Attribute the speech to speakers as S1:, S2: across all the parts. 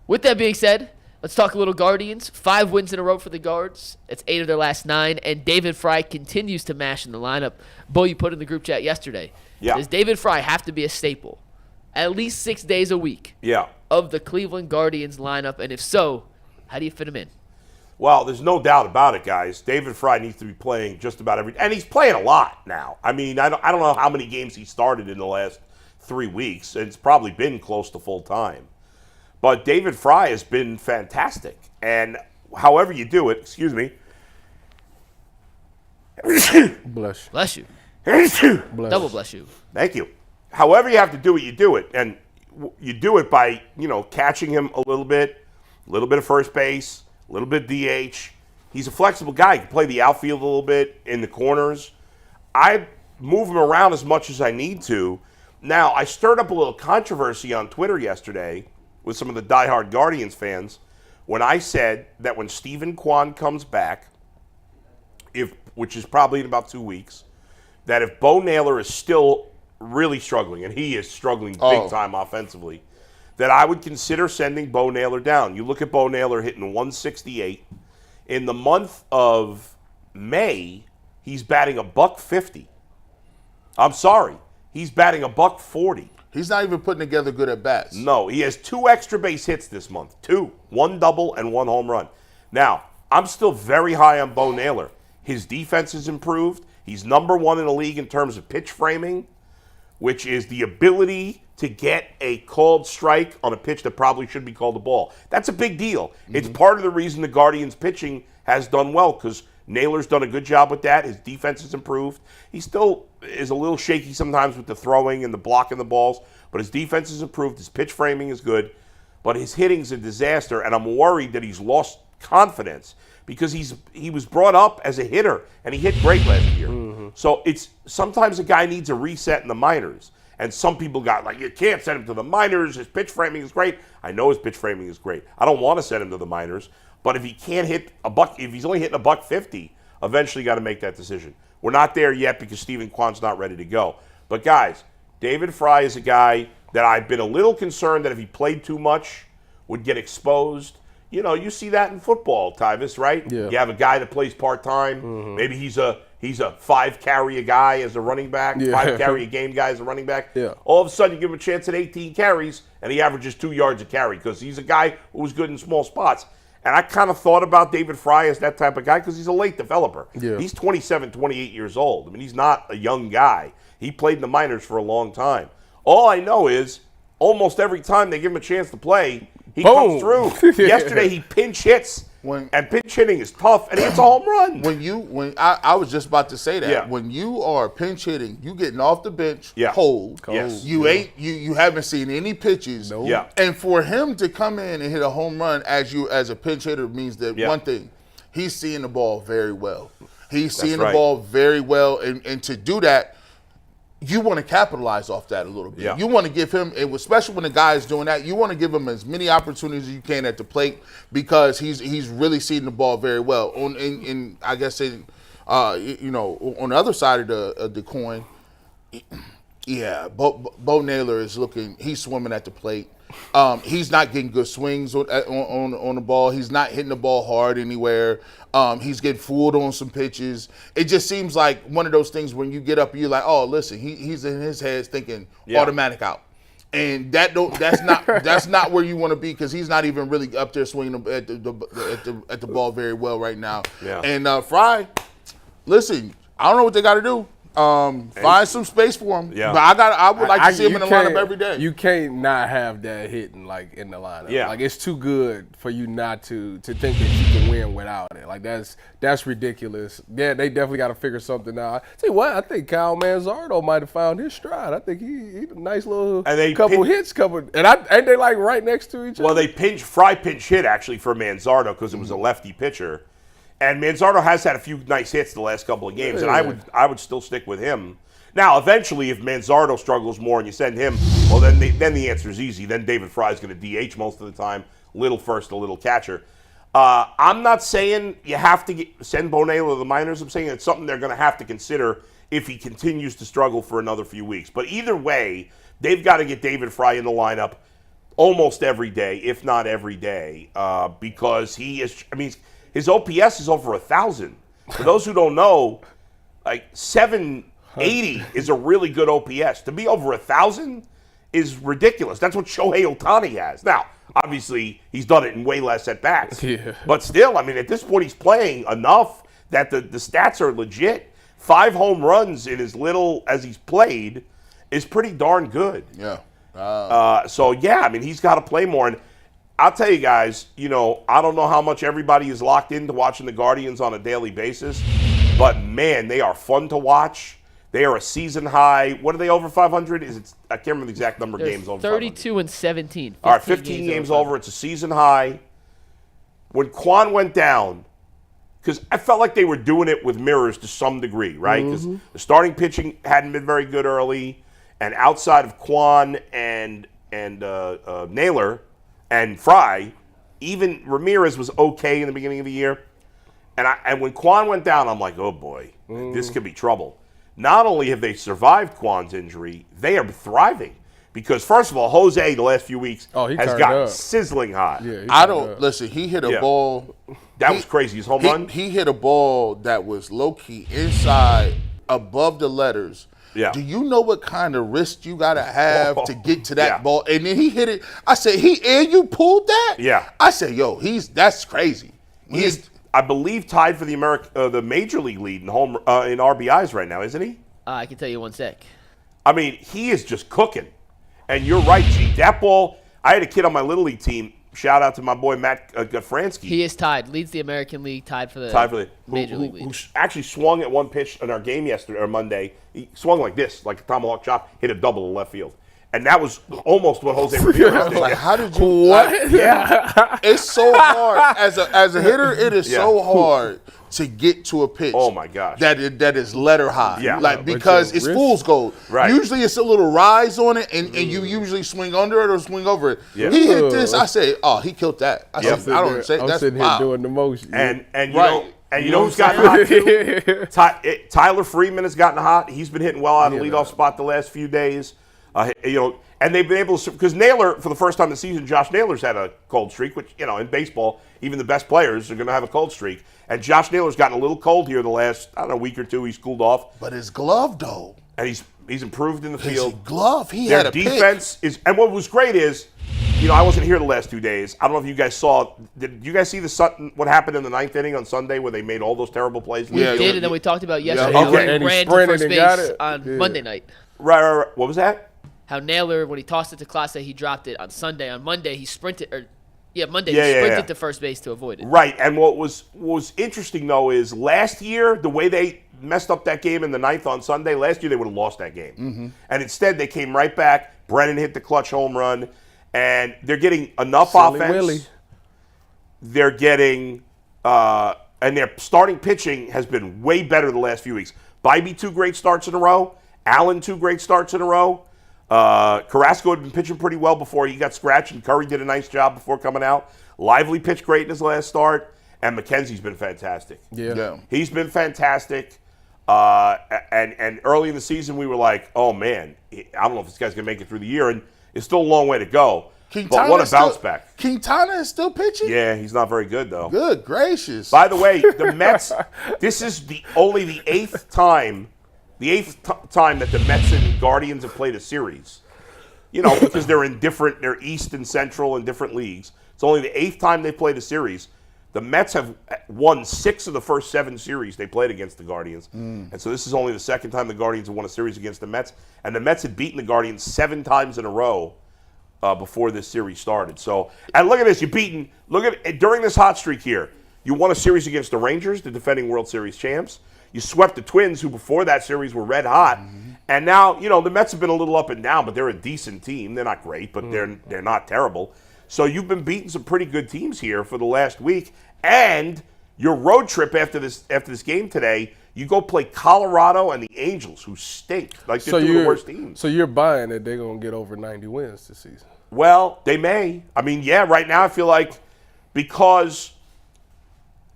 S1: With that being said, let's talk a little Guardians. 5 wins in a row for the Guards. It's 8 of their last 9, and David Fry continues to mash in the lineup. Bo, you put in the group chat yesterday.
S2: Yeah.
S1: Does David Fry have to be a staple at least 6 days a week of the Cleveland Guardians lineup? And if so, how do you fit him in?
S2: Well, there's no doubt about it, guys. David Fry needs to be playing just about and he's playing a lot now. I mean, I don't know how many games he started in the last 3 weeks. It's probably been close to full time. But David Fry has been fantastic. And however you do it, excuse me.
S3: Bless
S1: Bless you.
S3: Bless.
S1: Double bless you.
S2: Thank you. However you have to do it, you do it. And you do it by, catching him a little bit of first base, a little bit DH. He's a flexible guy. He can play the outfield a little bit in the corners. I move him around as much as I need to. Now, I stirred up a little controversy on Twitter yesterday with some of the diehard Guardians fans when I said that when Stephen Kwan comes back, which is probably in about 2 weeks, that if Bo Naylor is still really struggling, and he is struggling big time offensively, that I would consider sending Bo Naylor down. You look at Bo Naylor hitting 168. In the month of May, he's batting $150. I'm sorry. He's batting $140.
S4: He's not even putting together good at bats.
S2: No, he has 2 extra base hits this month. 2. 1 double and 1 home run. Now, I'm still very high on Bo Naylor. His defense has improved. He's number 1 in the league in terms of pitch framing, which is the ability to get a called strike on a pitch that probably should be called a ball. That's a big deal. Mm-hmm. It's part of the reason the Guardians pitching has done well, because Naylor's done a good job with that. His defense has improved. He still is a little shaky sometimes with the throwing and the blocking the balls, but his defense has improved. His pitch framing is good, but his hitting's a disaster, and I'm worried that he's lost confidence because he was brought up as a hitter, and he hit great last year. Mm-hmm. So it's sometimes a guy needs a reset in the minors. And some people got like, you can't send him to the minors. His pitch framing is great. I know his pitch framing is great. I don't want to send him to the minors. But if he can't hit if he's only hitting $150, eventually got to make that decision. We're not there yet because Stephen Kwan's not ready to go. But guys, David Fry is a guy that I've been a little concerned that if he played too much, would get exposed. You see that in football, Tyvis, right?
S3: Yeah.
S2: You have a guy that plays part-time. Mm-hmm. Maybe he's a 5-carry a guy as a running back, 5-carry a game guy as a running back.
S3: Yeah.
S2: All of a sudden, you give him a chance at 18 carries, and he averages 2 yards a carry because he's a guy who was good in small spots. And I kind of thought about David Fry as that type of guy because he's a late developer. Yeah. He's 27, 28 years old. I mean, he's not a young guy. He played in the minors for a long time. All I know is almost every time they give him a chance to play, he comes through. Yesterday, he pinch hits. And pinch hitting is tough, and he hits a home run.
S4: I was just about to say that.
S2: Yeah.
S4: When you are pinch hitting, you getting off the bench cold.
S2: Yes.
S4: You haven't seen any pitches.
S3: Nope.
S2: Yeah.
S4: And for him to come in and hit a home run as a pinch hitter means that one thing, he's seeing the ball very well. He's seeing the ball very well, and to do that, you want to capitalize off that a little bit.
S2: Yeah.
S4: You want to give him, especially when the guy is doing that, you want to give him as many opportunities as you can at the plate because he's really seeing the ball very well. On I guess on the other side of the coin, Bo Naylor is he's swimming at the plate. He's not getting good swings on the ball. He's not hitting the ball hard anywhere. He's getting fooled on some pitches. It just seems like one of those things when you get up, you're like, oh, listen, he's in his head thinking automatic out, and that's not where you want to be because he's not even really up there swinging at the ball very well right now.
S2: Yeah.
S4: And Fry, listen, I don't know what they got to do. Find some space for him.
S2: Yeah.
S4: But I would like to see him in the lineup every day.
S3: You can't not have that hitting in the lineup.
S2: Yeah.
S3: It's too good for you not to think that you can win without it. That's ridiculous. Yeah, they definitely got to figure something out. Tell you what, I think Kyle Manzardo might have found his stride. I think he a nice little couple hits, and ain't they right next to each other?
S2: Well, Fry pinch hit actually for Manzardo because it was a lefty pitcher. And Manzardo has had a few nice hits the last couple of games, and I would still stick with him. Now, eventually, if Manzardo struggles more and you send him, well, then the answer is easy. Then David Fry is going to DH most of the time, little first, a little catcher. I'm not saying you have to send Bo Naylor to the minors. I'm saying it's something they're going to have to consider if he continues to struggle for another few weeks. But either way, they've got to get David Fry in the lineup almost every day, if not every day, because he is. I mean, his OPS is over 1,000. For those who don't know, like 780 is a really good OPS. To be over 1,000 is ridiculous. That's what Shohei Ohtani has. Now, obviously, he's done it in way less at bats.
S3: Yeah.
S2: But still, I mean, at this point, he's playing enough that the stats are legit. 5 home runs in as little as he's played is pretty darn good.
S4: Yeah.
S2: So, yeah, I mean, he's got to play more. And I'll tell you guys, you know, I don't know how much everybody is locked into watching the Guardians on a daily basis, but, man, they are fun to watch. They are a season high. What are they over 500? I can't remember the exact number of games over
S1: 32 and 17.
S2: All right, 15 games over. It's a season high. When Quan went down, because I felt like they were doing it with mirrors to some degree, right? Because the starting pitching hadn't been very good early, and outside of Quan and Naylor and Fry, even Ramirez was okay in the beginning of the year. And when Quan went down, I'm like, oh boy, this could be trouble. Not only have they survived Quan's injury, they are thriving. Because, first of all, Jose, the last few weeks, has gotten sizzling hot.
S4: Yeah, listen, he hit a ball.
S2: That was crazy. His home run?
S4: He hit a ball that was low-key inside, above the letters.
S2: Yeah.
S4: Do you know what kind of wrist you got to have to get to that ball? And then he hit it. I said, and you pulled that?
S2: Yeah.
S4: I said, yo, that's crazy.
S2: He is, I believe, tied for the major league lead in in RBIs right now, isn't he?
S1: I can tell you one sec.
S2: I mean, he is just cooking. And you're right, G. That ball, I had a kid on my Little League team. Shout out to my boy, Matt Gafransky.
S1: He is tied. Leads the American League, tied for the Major League lead.
S2: Who actually swung at one pitch in our game yesterday or Monday. He swung like this, like a tomahawk chop, hit a double in left field. And that was almost what Jose Ramirez did.
S4: Like, how did you?
S3: What?
S2: Yeah.
S4: It's so hard. As a hitter, it is so hard to get to a pitch.
S2: Oh, my gosh.
S4: That is letter high.
S2: Yeah.
S4: Like, because it's fool's gold.
S2: Right.
S4: Usually it's a little rise on it, and you usually swing under it or swing over it.
S2: Yeah.
S4: He hit this. I say, oh, he killed that. I said, I don't say
S3: I'm
S4: that's
S3: sitting here doing the motion.
S2: And you
S4: Right.
S2: know, and you know who's gotten hot too? Tyler Freeman has gotten hot. He's been hitting well out of the leadoff spot the last few days. You know, and they've been able to, because Naylor, for the first time this season, Josh Naylor's had a cold streak, which, you know, in baseball, even the best players are going to have a cold streak. And Josh Naylor's gotten a little cold here the last, I don't know, week or two. He's cooled off.
S4: But his glove, though.
S2: And he's improved in the
S4: His
S2: field.
S4: glove, he
S2: Their
S4: had a
S2: defense is, and what was great is, you know, I wasn't here the last 2 days. I don't know if you guys saw. Did you guys see what happened in the 9th inning on Sunday where they made all those terrible plays?
S1: We did, and then we talked about yesterday.
S2: Okay.
S1: When
S3: And
S1: he
S3: he
S1: ran to
S3: sprinted
S1: first
S3: and got
S1: base
S3: it.
S1: on Monday night.
S2: Right. What was that?
S1: How Naylor, when he tossed it to Clase, he dropped it on Sunday. On Monday, he sprinted, he sprinted to first base to avoid it.
S2: Right, and what was interesting, though, is last year, the way they messed up that game in the 9th on Sunday, last year they would have lost that game.
S4: Mm-hmm.
S2: And instead, they came right back. Brennan hit the clutch home run, and they're getting enough
S3: Silly
S2: offense.
S3: Willy.
S2: They're getting, and their starting pitching has been way better the last few weeks. Bybee, 2 great starts in a row. Allen, 2 great starts in a row. Carrasco had been pitching pretty well before he got scratched, and Curry did a nice job before coming out. Lively pitched great in his last start, and McKenzie's been fantastic.
S3: Yeah.
S2: He's been fantastic. And early in the season, we were like, oh, man, I don't know if this guy's going to make it through the year, and it's still a long way to go. But what a bounce back.
S4: Quintana is still pitching?
S2: Yeah, he's not very good, though.
S4: Good gracious.
S2: By the way, the Mets, this is only the eighth time that the Mets and Guardians have played a series. You know, because they're East and Central in different leagues. It's only the 8th time they played a series. The Mets have won 6 of the first 7 series they played against the Guardians. And so this is only the 2nd time the Guardians have won a series against the Mets. And the Mets had beaten the Guardians 7 times in a row before this series started. So, and look at this. During this hot streak here, you won a series against the Rangers, the defending World Series champs. You swept the Twins, who before that series were red hot. And now, you know, the Mets have been a little up and down, but they're a decent team. They're not great, but they're not terrible. So you've been beating some pretty good teams here for the last week. And your road trip after this game today, you go play Colorado and the Angels, who stink. Like they're two of the worst teams.
S3: So you're buying that they're going to get over 90 wins this season?
S2: Well, they may. I mean, yeah, right now I feel like because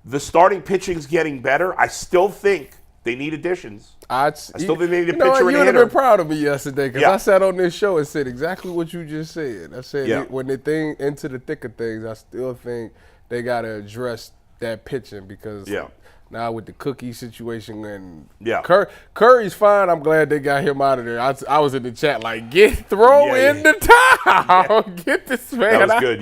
S2: the starting pitching's getting better, I still think they need additions.
S3: I
S2: still think they need a
S3: you know
S2: pitcher
S3: what,
S2: and a
S3: you would have
S2: hitter.
S3: been proud of me yesterday because
S2: Yeah.
S3: I sat on this show and said exactly what you just said. I said
S2: Yeah.
S3: when they think into the thick of things, I still think they got to address that pitching because now with the Cookie situation and Curry's fine. I'm glad they got him out of there. I was in the chat like, throw in the towel. Get this man
S2: That was
S3: out.
S2: good.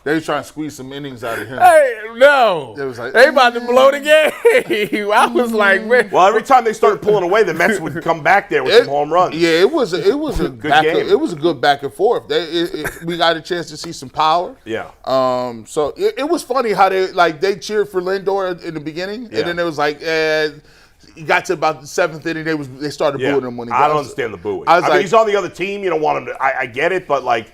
S4: They was trying to squeeze some innings out of him.
S3: Hey, no.
S4: It was like,
S3: they about to blow the game. I was like, man.
S2: Well, every time they started pulling away, the Mets would come back there with some home runs.
S4: Yeah, it was a
S2: good game.
S4: It was a good back and forth. We got a chance to see some power.
S2: Yeah.
S4: So it was funny how they cheered for Lindor in the beginning, and then it was like, he got to about the 7th inning. They started booing him when he got.
S2: I don't understand the booing.
S4: I mean,
S2: he's on the other team. You don't want him to. I get it, but like,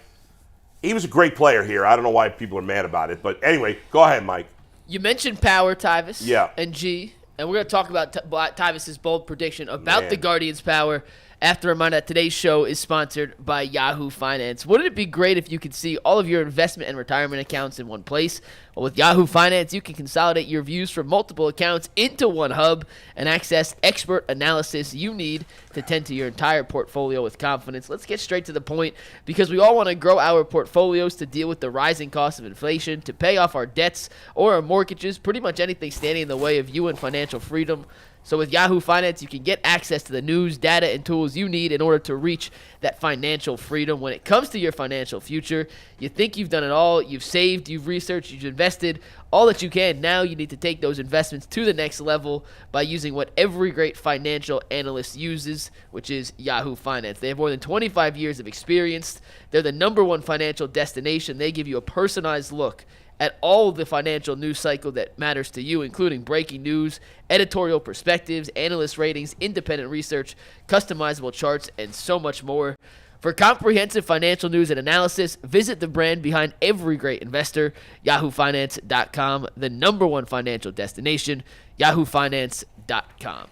S2: he was a great player here. I don't know why people are mad about it, but anyway, go ahead, Mike.
S1: You mentioned power, Tyvis.
S2: Yeah.
S1: And G, and we're going to talk about Tyvis's bold prediction about the Guardians' power. After a reminder that today's show is sponsored by Yahoo Finance. Wouldn't it be great if you could see all of your investment and retirement accounts in one place? Well, with Yahoo Finance, you can consolidate your views from multiple accounts into one hub and access expert analysis you need to tend to your entire portfolio with confidence. Let's get straight to the point because we all want to grow our portfolios to deal with the rising cost of inflation, to pay off our debts or our mortgages, pretty much anything standing in the way of you and financial freedom. So with Yahoo Finance, you can get access to the news, data, and tools you need in order to reach that financial freedom. When it comes to your financial future, you think you've done it all. You've saved, you've researched, you've invested all that you can. Now you need to take those investments to the next level by using what every great financial analyst uses, which is Yahoo Finance. They have more than 25 years of experience. They're the #1 financial destination. They give you a personalized look at all the financial news cycle that matters to you, including breaking news, editorial perspectives, analyst ratings, independent research, customizable charts, and so much more. For comprehensive financial news and analysis, visit the brand behind every great investor, yahoofinance.com, the #1 financial destination, yahoofinance.com.